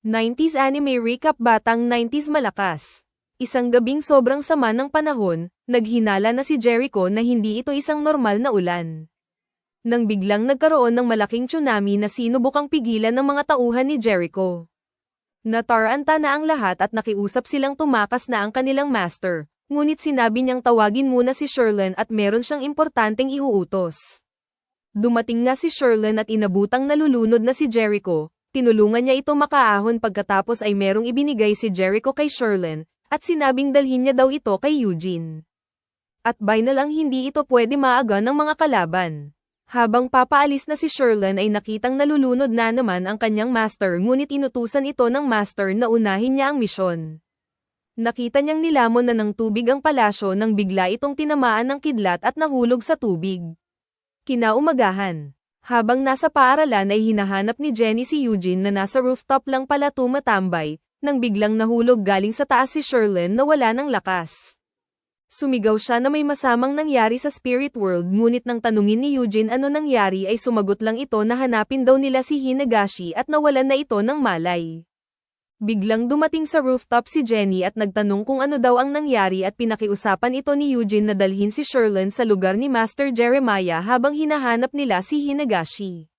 90s anime recap. Batang 90s malakas. Isang gabing sobrang sama ng panahon, naghinala na si Jericho na hindi ito isang normal na ulan. Nang biglang nagkaroon ng malaking tsunami na sinubukang pigilan ng mga tauhan ni Jericho. Nataranta na ang lahat at nakiusap silang tumakas na ang kanilang master, ngunit sinabi niyang tawagin muna si Sherlyn at meron siyang importanteng iuutos. Dumating nga si Sherlyn at inabutang nalulunod na si Jericho. Tinulungan niya ito makaahon pagkatapos ay merong ibinigay si Jericho kay Sherlyn, at sinabing dalhin niya daw ito kay Eugene. At by na lang hindi ito pwede maaga ng mga kalaban. Habang papaalis na si Sherlyn ay nakitang nalulunod na naman ang kanyang master ngunit inutusan ito ng master na unahin niya ang misyon. Nakita niyang nilamon na ng tubig ang palasyo nang bigla itong tinamaan ng kidlat at nahulog sa tubig. Kinaumagahan. Habang nasa paaralan ay hinahanap ni Jenny si Eugene na nasa rooftop lang pala tumatambay, nang biglang nahulog galing sa taas si Sherlyn na wala ng lakas. Sumigaw siya na may masamang nangyari sa spirit world ngunit nang tanungin ni Eugene ano nangyari ay sumagot lang ito na hanapin daw nila si Hinagashi at nawalan na ito ng malay. Biglang dumating sa rooftop si Jenny at nagtanong kung ano daw ang nangyari at pinakiusapan ito ni Eugene na dalhin si Sherlyn sa lugar ni Master Jeremiah habang hinahanap nila si Hinagashi.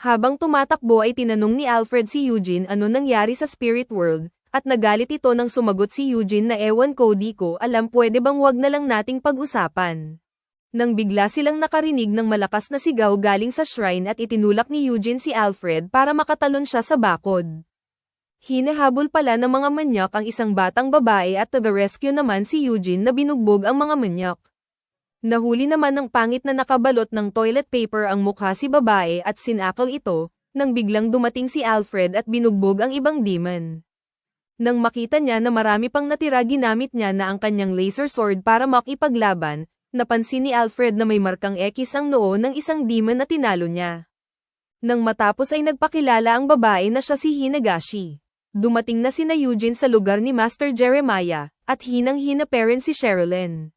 Habang tumatakbo ay tinanong ni Alfred si Eugene ano nangyari sa spirit world, at nagalit ito nang sumagot si Eugene na ewan ko di ko alam pwede bang wag na lang nating pag-usapan. Nang bigla silang nakarinig ng malakas na sigaw galing sa shrine at itinulak ni Eugene si Alfred para makatalon siya sa bakod. Hinahabol pala ng mga manyak ang isang batang babae at to the rescue naman si Eugene na binugbog ang mga manyak. Nahuli naman ng pangit na nakabalot ng toilet paper ang mukha si babae at sinakal ito, nang biglang dumating si Alfred at binugbog ang ibang demon. Nang makita niya na marami pang natira ginamit niya na ang kanyang laser sword para makipaglaban, napansin ni Alfred na may markang X ang noo ng isang demon na tinalo niya. Nang matapos ay nagpakilala ang babae na siya si Hinagashi. Dumating na sina Eugene sa lugar ni Master Jeremiah, at hinang-hina parent si Sherlyn.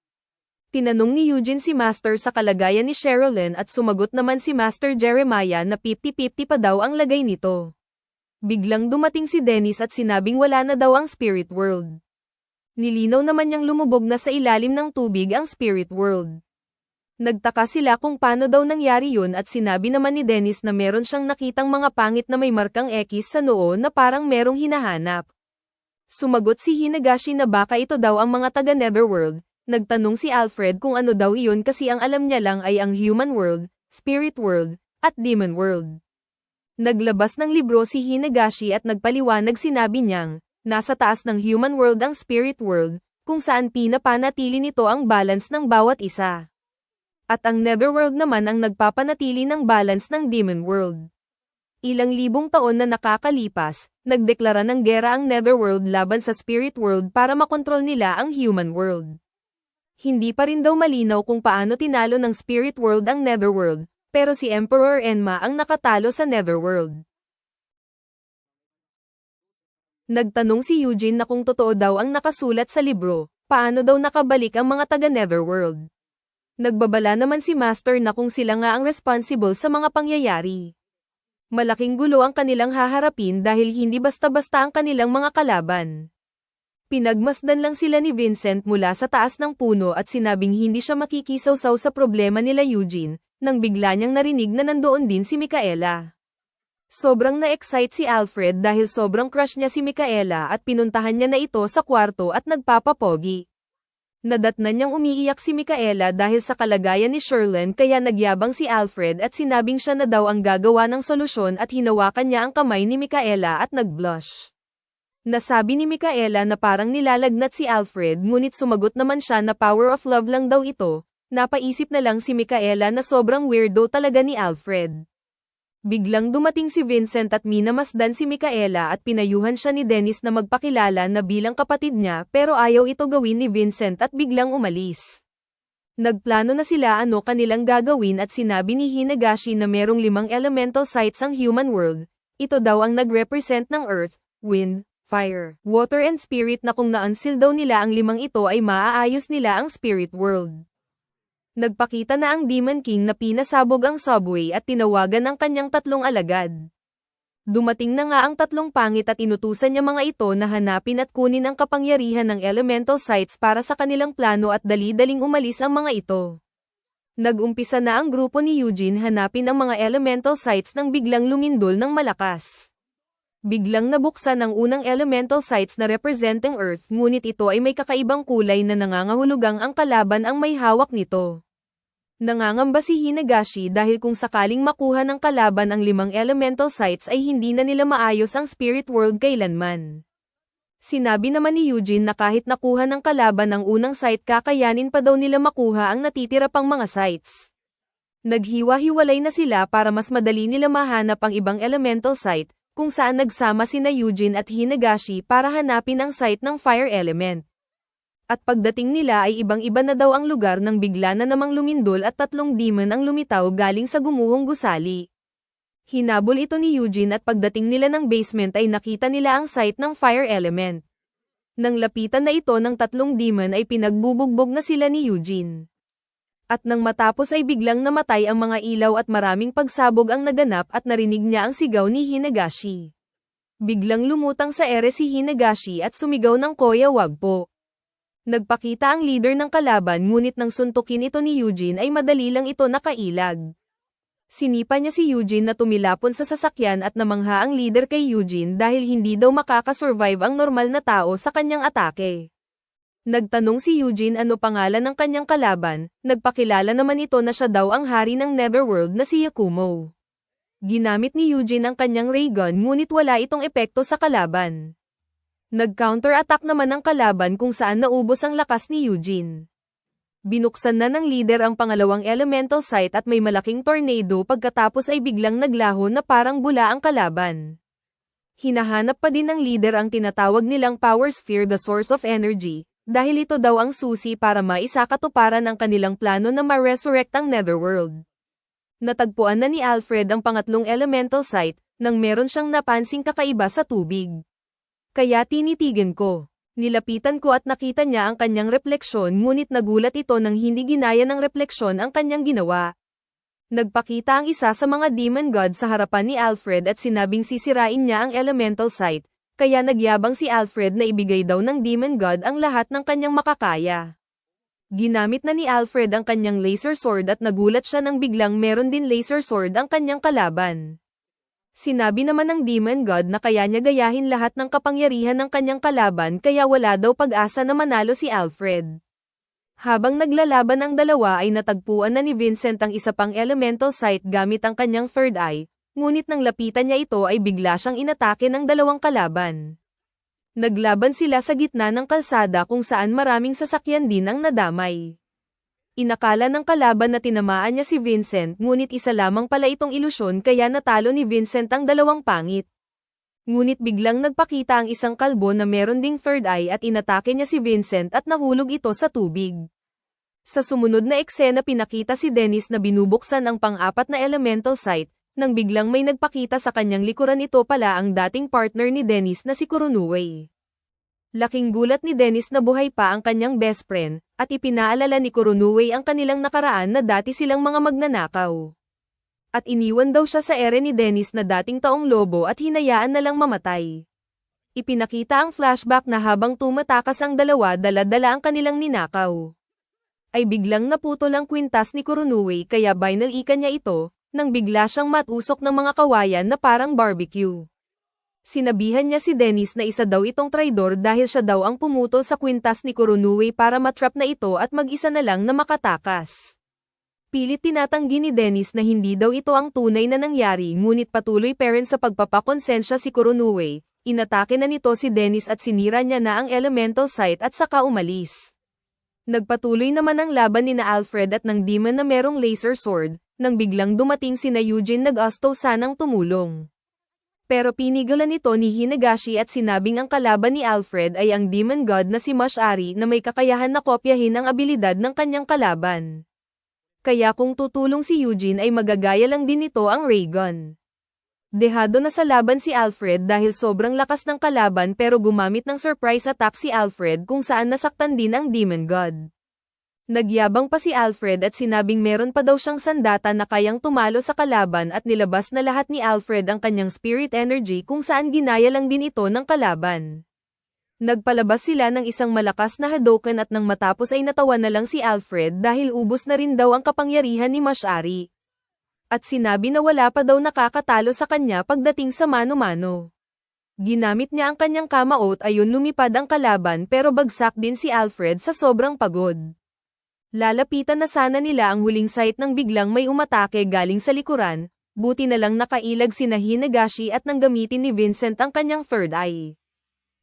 Tinanong ni Eugene si Master sa kalagayan ni Sherlyn at sumagot naman si Master Jeremiah na 50-50 pa daw ang lagay nito. Biglang dumating si Dennis at sinabing wala na daw ang spirit world. Nilinaw naman niyang lumubog na sa ilalim ng tubig ang spirit world. Nagtaka sila kung paano daw nangyari yun at sinabi naman ni Dennis na meron siyang nakitang mga pangit na may markang X sa noo na parang merong hinahanap. Sumagot si Hinagashi na baka ito daw ang mga taga Netherworld. Nagtanong si Alfred kung ano daw iyon kasi ang alam niya lang ay ang human world, spirit world, at demon world. Naglabas ng libro si Hinagashi at nagpaliwanag sinabi niyang, nasa taas ng human world ang spirit world, kung saan pinapanatili nito ang balance ng bawat isa. At ang Netherworld naman ang nagpapanatili ng balance ng Demon World. Ilang libong taon na nakakalipas, nagdeklara ng gera ang Netherworld laban sa Spirit World para makontrol nila ang Human World. Hindi pa rin daw malinaw kung paano tinalo ng Spirit World ang Netherworld, pero si Emperor Enma ang nakatalo sa Netherworld. Nagtanong si Eugene na kung totoo daw ang nakasulat sa libro, paano daw nakabalik ang mga taga Netherworld. Nagbabala naman si Master na kung sila nga ang responsible sa mga pangyayari. Malaking gulo ang kanilang haharapin dahil hindi basta-basta ang kanilang mga kalaban. Pinagmasdan lang sila ni Vincent mula sa taas ng puno at sinabing hindi siya makikisawsaw sa problema nila Eugene, nang bigla niyang narinig na nandoon din si Micaela. Sobrang na-excite si Alfred dahil sobrang crush niya si Micaela at pinuntahan niya na ito sa kwarto at nagpapapogi. Nadatnan niyang umiiyak si Micaela dahil sa kalagayan ni Sherlyn kaya nagyabang si Alfred at sinabing siya na daw ang gagawa ng solusyon at hinawakan niya ang kamay ni Micaela at nag-blush. Nasabi ni Micaela na parang nilalagnat si Alfred ngunit sumagot naman siya na power of love lang daw ito, napaisip na lang si Micaela na sobrang weirdo talaga ni Alfred. Biglang dumating si Vincent at minamasdan si Micaela at pinayuhan siya ni Dennis na magpakilala na bilang kapatid niya pero ayaw ito gawin ni Vincent at biglang umalis. Nagplano na sila ano kanilang gagawin at sinabi ni Hinagashi na merong 5 elemental sites ang human world, ito daw ang nag-represent ng earth, wind, fire, water and spirit na kung na-unseal daw nila ang 5 ito ay maaayos nila ang spirit world. Nagpakita na ang Demon King na pinasabog ang subway at tinawagan ang kanyang 3 alagad. Dumating na nga ang tatlong pangit at inutusan niya mga ito na hanapin at kunin ang kapangyarihan ng elemental sites para sa kanilang plano at dali-daling umalis ang mga ito. Nag-umpisa na ang grupo ni Eugene hanapin ang mga elemental sites nang biglang lumindol ng malakas. Biglang nabuksan ang unang elemental sites na representing Earth, ngunit ito ay may kakaibang kulay na nangangahulugang ang kalaban ang may hawak nito. Nangangamba si Hinagashi dahil kung sakaling makuha ng kalaban ang 5 elemental sites ay hindi na nila maayos ang spirit world kailanman. Sinabi naman ni Eugene na kahit nakuha ng kalaban ang unang site kakayanin pa daw nila makuha ang natitira pang mga sites. Naghiwa-hiwalay na sila para mas madali nila mahanap ang ibang elemental site, kung saan nagsama sina Eugene at Hinagashi para hanapin ang site ng fire element. At pagdating nila ay ibang-iba na daw ang lugar nang bigla na namang lumindol at 3 demon ang lumitaw galing sa gumuhong gusali. Hinabol ito ni Eugene at pagdating nila ng basement ay nakita nila ang site ng fire element. Nang lapitan na ito ng 3 demon ay pinagbubugbog na sila ni Eugene. At nang matapos ay biglang namatay ang mga ilaw at maraming pagsabog ang naganap at narinig niya ang sigaw ni Hinagashi. Biglang lumutang sa ere si Hinagashi at sumigaw ng "Kuya, wag po." Nagpakita ang leader ng kalaban ngunit nang suntukin ito ni Eugene ay madali lang ito nakailag. Sinipa niya si Eugene na tumilapon sa sasakyan at namangha ang leader kay Eugene dahil hindi daw makakasurvive ang normal na tao sa kanyang atake. Nagtanong si Eugene ano pangalan ng kanyang kalaban, nagpakilala naman ito na siya daw ang hari ng Netherworld na si Yakumo. Ginamit ni Eugene ang kanyang ray gun ngunit wala itong epekto sa kalaban. Nag-counter-attack naman ang kalaban kung saan naubos ang lakas ni Eugene. Binuksan na ng leader ang pangalawang elemental site at may malaking tornado pagkatapos ay biglang naglaho na parang bula ang kalaban. Hinahanap pa din ng leader ang tinatawag nilang Power Sphere, the source of energy, dahil ito daw ang susi para maisakatuparan ang kanilang plano na ma-resurrect ang Netherworld. Natagpuan na ni Alfred ang pangatlong elemental site, nang meron siyang napansing kakaiba sa tubig. Kaya tinitigan ko. Nilapitan ko at nakita niya ang kanyang refleksyon ngunit nagulat ito nang hindi ginaya ng refleksyon ang kanyang ginawa. Nagpakita ang isa sa mga demon god sa harapan ni Alfred at sinabing sisirain niya ang elemental site, kaya nagyabang si Alfred na ibigay daw ng demon god ang lahat ng kanyang makakaya. Ginamit na ni Alfred ang kanyang laser sword at nagulat siya nang biglang meron din laser sword ang kanyang kalaban. Sinabi naman ng Demon God na kaya niya gayahin lahat ng kapangyarihan ng kanyang kalaban kaya wala daw pag-asa na manalo si Alfred. Habang naglalaban ang dalawa ay natagpuan na ni Vincent ang isa pang elemental site gamit ang kanyang third eye, ngunit nang lapitan niya ito ay bigla siyang inatake ng dalawang kalaban. Naglaban sila sa gitna ng kalsada kung saan maraming sasakyan din ang nadamay. Inakala ng kalaban na tinamaan niya si Vincent ngunit isa lamang pala itong ilusyon kaya natalo ni Vincent ang dalawang pangit. Ngunit biglang nagpakita ang isang kalbo na meron ding third eye at inatake niya si Vincent at nahulog ito sa tubig. Sa sumunod na eksena pinakita si Dennis na binubuksan ang pang-apat na elemental site, nang biglang may nagpakita sa kanyang likuran ito pala ang dating partner ni Dennis na si Kuronuei. Laking gulat ni Dennis na buhay pa ang kanyang best friend, at ipinaalala ni Kuronuei ang kanilang nakaraan na dati silang mga magnanakaw. At iniwan daw siya sa ere ni Dennis na dating taong lobo at hinayaan na lang mamatay. Ipinakita ang flashback na habang tumatakas ang dalawa dala-dala ang kanilang ninakaw. Ay biglang naputol ang kwintas ni Kuronuei kaya binalikan niya ito, nang bigla siyang matusok ng mga kawayan na parang barbecue. Sinabihan niya si Dennis na isa daw itong traidor dahil siya daw ang pumutol sa kwintas ni Kuronuei para matrap na ito at mag-isa na lang na makatakas. Pilit tinatanggi ni Dennis na hindi daw ito ang tunay na nangyari ngunit patuloy pa rin sa pagpapakonsensya si Kuronuei, inatake na nito si Dennis at sinira niya na ang elemental site at saka umalis. Nagpatuloy naman ang laban ni na Alfred at ng demon na merong laser sword, nang biglang dumating sina Eugene nag-asto sanang tumulong. Pero pinigilan nito ni Hinagashi at sinabing ang kalaban ni Alfred ay ang demon god na si Mashari na may kakayahan na kopyahin ang abilidad ng kanyang kalaban. Kaya kung tutulong si Eugene ay magagaya lang din nito ang ray gun. Dehado na sa laban si Alfred dahil sobrang lakas ng kalaban pero gumamit ng surprise attack si Alfred kung saan nasaktan din ang demon god. Nagyabang pa si Alfred at sinabing meron pa daw siyang sandata na kayang tumalo sa kalaban at nilabas na lahat ni Alfred ang kanyang spirit energy kung saan ginaya lang din ito ng kalaban. Nagpalabas sila ng isang malakas na Hadouken at nang matapos ay natawa na lang si Alfred dahil ubos na rin daw ang kapangyarihan ni Mashari. At sinabi na wala pa daw nakakatalo sa kanya pagdating sa mano-mano. Ginamit niya ang kanyang kamaot ayon lumipad ang kalaban pero bagsak din si Alfred sa sobrang pagod. Lalapitan na sana nila ang huling sight nang biglang may umatake galing sa likuran, buti na lang nakailag sina Hinagashi at nang gamitin ni Vincent ang kanyang third eye.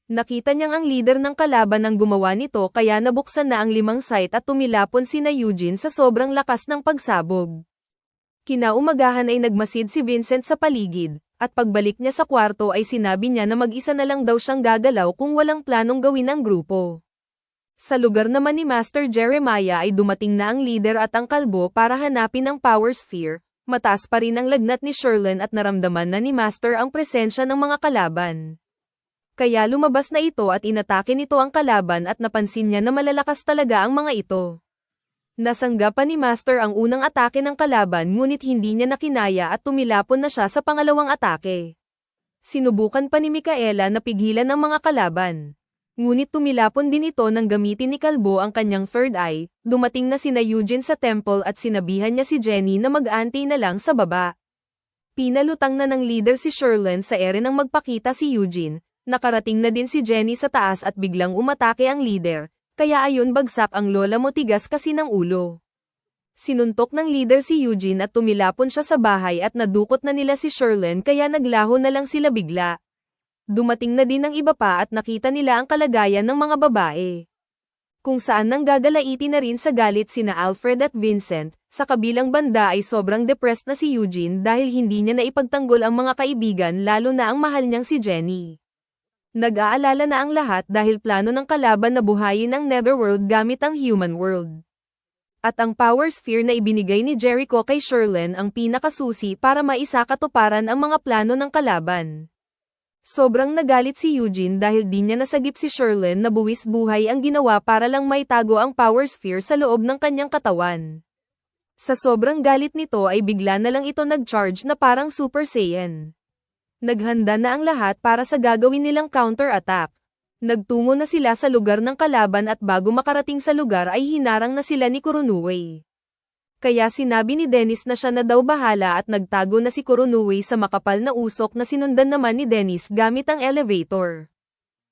Nakita niyang ang leader ng kalaban ang gumawa nito kaya nabuksan na ang 5 sight at tumilapon sina Eugene sa sobrang lakas ng pagsabog. Kinaumagahan ay nagmasid si Vincent sa paligid, at pagbalik niya sa kwarto ay sinabi niya na mag-isa na lang daw siyang gagalaw kung walang planong gawin ang grupo. Sa lugar naman ni Master Jeremiah ay dumating na ang leader at ang kalbo para hanapin ang power sphere, mataas pa rin ang lagnat ni Sherlyn at naramdaman na ni Master ang presensya ng mga kalaban. Kaya lumabas na ito at inatake nito ang kalaban at napansin niya na malalakas talaga ang mga ito. Nasanggapan ni Master ang unang atake ng kalaban ngunit hindi niya nakinaya at tumilapon na siya sa pangalawang atake. Sinubukan pa ni Micaela na pigilan ang mga kalaban. Ngunit tumilapon din ito nang gamitin ni Kalbo ang kanyang third eye, dumating na sina Eugene sa temple at sinabihan niya si Jenny na mag-aantay na lang sa baba. Pinalutang na ng leader si Sherlyn sa ere nang magpakita si Eugene, nakarating na din si Jenny sa taas at biglang umatake ang leader, kaya ayon bagsak ang lola mo tigas kasi ng ulo. Sinuntok ng leader si Eugene at tumilapon siya sa bahay at nadukot na nila si Sherlyn kaya naglaho na lang sila bigla. Dumating na din ang iba pa at nakita nila ang kalagayan ng mga babae. Kung saan nang gagalaiti na rin sa galit sina Alfred at Vincent, sa kabilang banda ay sobrang depressed na si Eugene dahil hindi niya naipagtanggol ang mga kaibigan lalo na ang mahal niyang si Jenny. Nag-aalala na ang lahat dahil plano ng kalaban na buhayin ang Netherworld gamit ang human world. At ang power sphere na ibinigay ni Jericho kay Sherlyn ang pinakasusi para maisakatuparan ang mga plano ng kalaban. Sobrang nagalit si Eugene dahil di niya nasagip si Sherlyn na buwis buhay ang ginawa para lang maitago ang power sphere sa loob ng kanyang katawan. Sa sobrang galit nito ay bigla na lang ito nag-charge na parang Super Saiyan. Naghanda na ang lahat para sa gagawin nilang counter-attack. Nagtungo na sila sa lugar ng kalaban at bago makarating sa lugar ay hinarang na sila ni Kuronoue. Kaya sinabi ni Dennis na siya na daw bahala at nagtago na si Kuronoue sa makapal na usok na sinundan naman ni Dennis gamit ang elevator.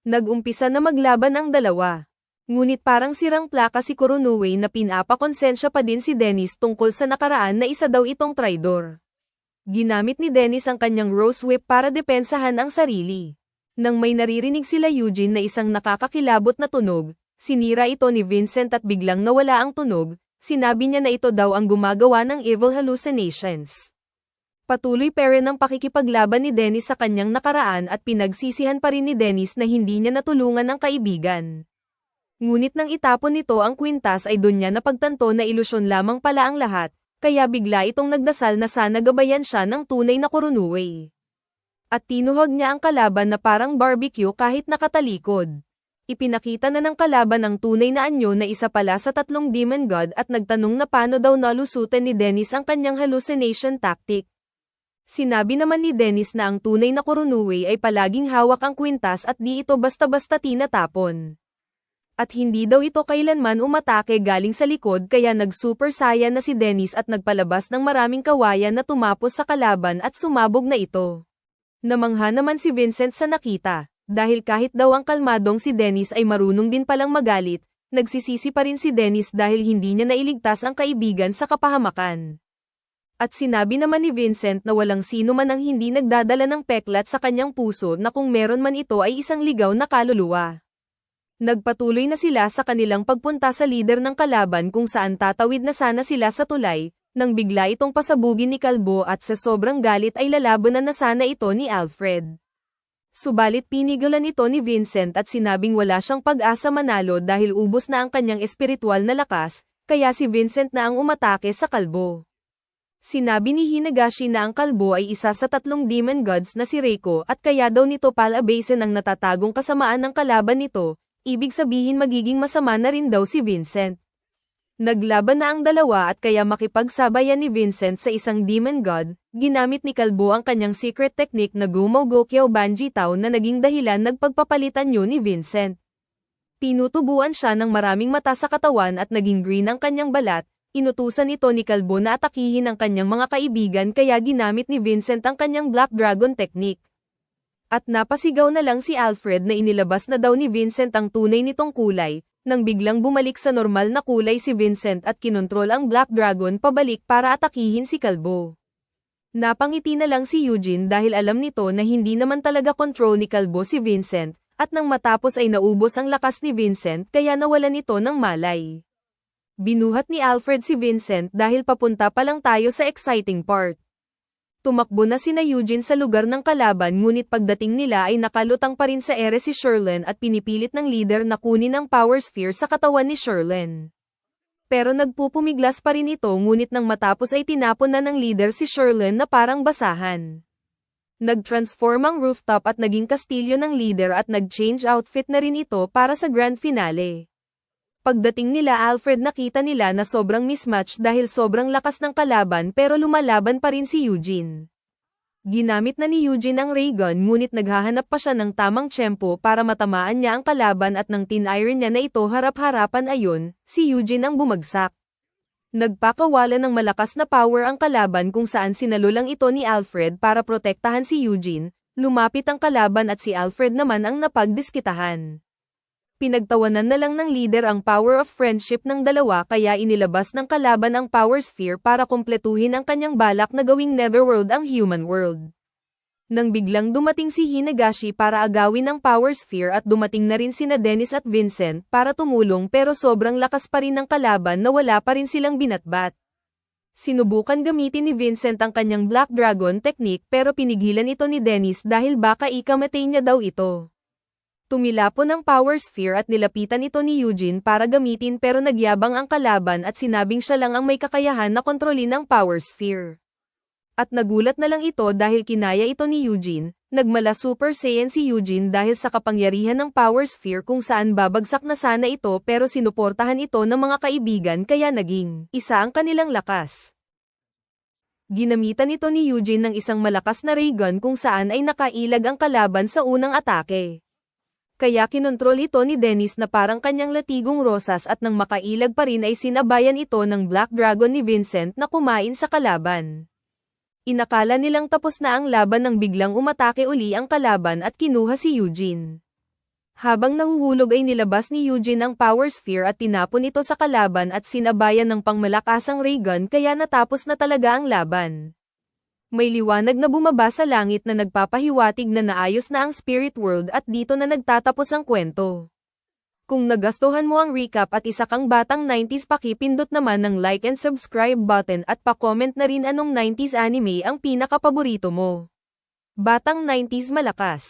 Nag-umpisa na maglaban ang dalawa. Ngunit parang sirang plaka si Kuronoue na pinapakonsensya pa din si Dennis tungkol sa nakaraan na isa daw itong traidor. Ginamit ni Dennis ang kanyang rose whip para depensahan ang sarili. Nang may naririnig sila Eugene na isang nakakakilabot na tunog, sinira ito ni Vincent at biglang nawala ang tunog. Sinabi niya na ito daw ang gumagawa ng evil hallucinations. Patuloy pa rin ang pakikipaglaban ni Dennis sa kanyang nakaraan at pinagsisihan pa rin ni Dennis na hindi niya natulungan ang kaibigan. Ngunit nang itapon nito ang kwintas ay doon niya napagtanto na ilusyon lamang pala ang lahat, kaya bigla itong nagdasal na sana gabayan siya ng tunay na Kuronoue. At tinuhog niya ang kalaban na parang barbecue kahit nakatalikod. Ipinakita na ng kalaban ang tunay na anyo na isa pala sa 3 demon god at nagtanong na paano daw nalusutan ni Dennis ang kanyang hallucination tactic. Sinabi naman ni Dennis na ang tunay na Kuronoue ay palaging hawak ang kwintas at di ito basta-basta tinatapon. At hindi daw ito kailanman umatake galing sa likod kaya nag-super saiyan na si Dennis at nagpalabas ng maraming kawayan na tumapos sa kalaban at sumabog na ito. Namangha naman si Vincent sa nakita. Dahil kahit daw ang kalmadong si Dennis ay marunong din palang magalit, nagsisisi pa rin si Dennis dahil hindi niya nailigtas ang kaibigan sa kapahamakan. At sinabi naman ni Vincent na walang sino man ang hindi nagdadala ng peklat sa kanyang puso na kung meron man ito ay isang ligaw na kaluluwa. Nagpatuloy na sila sa kanilang pagpunta sa lider ng kalaban kung saan tatawid na sana sila sa tulay, nang bigla itong pasabugin ni Kalbo at sa sobrang galit ay lalabanan na sana ito ni Alfred. Subalit pinigilan ito ni Vincent at sinabing wala siyang pag-asa manalo dahil ubos na ang kanyang espiritual na lakas, kaya si Vincent na ang umatake sa kalbo. Sinabi ni Hinagashi na ang kalbo ay isa sa 3 demon gods na si Reiko at kaya daw nito palabasin ang natatagong kasamaan ng kalaban nito, ibig sabihin magiging masama na rin daw si Vincent. Naglaban na ang dalawa at kaya makipagsabayan ni Vincent sa isang demon god, ginamit ni Kalbo ang kanyang secret technique na Gumo Gokyo Banji Tao na naging dahilan nagpagpapalitan yun ni Vincent. Tinutubuan siya ng maraming mata sa katawan at naging green ang kanyang balat, inutusan ito ni Kalbo na atakihin ang kanyang mga kaibigan kaya ginamit ni Vincent ang kanyang Black Dragon technique. At napasigaw na lang si Alfred na inilabas na daw ni Vincent ang tunay nitong kulay, nang biglang bumalik sa normal na kulay si Vincent at kinontrol ang Black Dragon pabalik para atakihin si Kalbo. Napangiti na lang si Eugene dahil alam nito na hindi naman talaga control ni Kalbo si Vincent, at nang matapos ay naubos ang lakas ni Vincent kaya nawalan ito ng malay. Binuhat ni Alfred si Vincent dahil papunta pa lang tayo sa exciting part. Tumakbo na sina Eugene sa lugar ng kalaban ngunit pagdating nila ay nakalutang pa rin sa ere si Sherlyn at pinipilit ng leader na kunin ang power sphere sa katawan ni Sherlyn. Pero nagpupumiglas pa rin ito ngunit nang matapos ay tinapon na ng leader si Sherlyn na parang basahan. Nag-transform ang rooftop at naging kastilyo ng leader at nag-change outfit na rin ito para sa grand finale. Pagdating nila Alfred nakita nila na sobrang mismatch dahil sobrang lakas ng kalaban pero lumalaban pa rin si Eugene. Ginamit na ni Eugene ang ray gun ngunit naghahanap pa siya ng tamang tiyempo para matamaan niya ang kalaban at nang tin-iron niya na ito harap-harapan ayon, si Eugene ang bumagsak. Nagpakawala ng malakas na power ang kalaban kung saan sinalo lang ito ni Alfred para protektahan si Eugene, lumapit ang kalaban at si Alfred naman ang napagdiskitahan. Pinagtawanan na lang ng leader ang power of friendship ng dalawa kaya inilabas ng kalaban ang power sphere para kumpletuhin ang kanyang balak na gawing netherworld ang human world. Nang biglang dumating si Hinagashi para agawin ang power sphere at dumating na rin sina Dennis at Vincent para tumulong pero sobrang lakas pa rin ng kalaban na wala pa rin silang binatbat. Sinubukan gamitin ni Vincent ang kanyang Black Dragon technique pero pinigilan ito ni Dennis dahil baka ikamatay niya daw ito. Tumilapon ang power sphere at nilapitan ito ni Eugene para gamitin pero nagyabang ang kalaban at sinabing siya lang ang may kakayahan na kontrolin ang power sphere. At nagulat na lang ito dahil kinaya ito ni Eugene, nagmala Super Saiyan si Eugene dahil sa kapangyarihan ng power sphere kung saan babagsak na sana ito pero sinuportahan ito ng mga kaibigan kaya naging isa ang kanilang lakas. Ginamitan ito ni Eugene ng isang malakas na ray gun kung saan ay nakailag ang kalaban sa unang atake. Kaya kinontrol ito ni Dennis na parang kanyang latigong rosas at nang makailag pa rin ay sinabayan ito ng Black Dragon ni Vincent na kumain sa kalaban. Inakala nilang tapos na ang laban nang biglang umatake uli ang kalaban at kinuha si Eugene. Habang nahuhulog ay nilabas ni Eugene ang power sphere at tinapon ito sa kalaban at sinabayan ng pangmalakasang ray gun kaya natapos na talaga ang laban. May liwanag na bumaba sa langit na nagpapahiwatig na naayos na ang spirit world at dito na nagtatapos ang kwento. Kung nagustuhan mo ang recap at isa kang batang 90s pakipindot naman ng like and subscribe button at pa-comment na rin anong 90s anime ang pinakapaborito mo. Batang 90s malakas.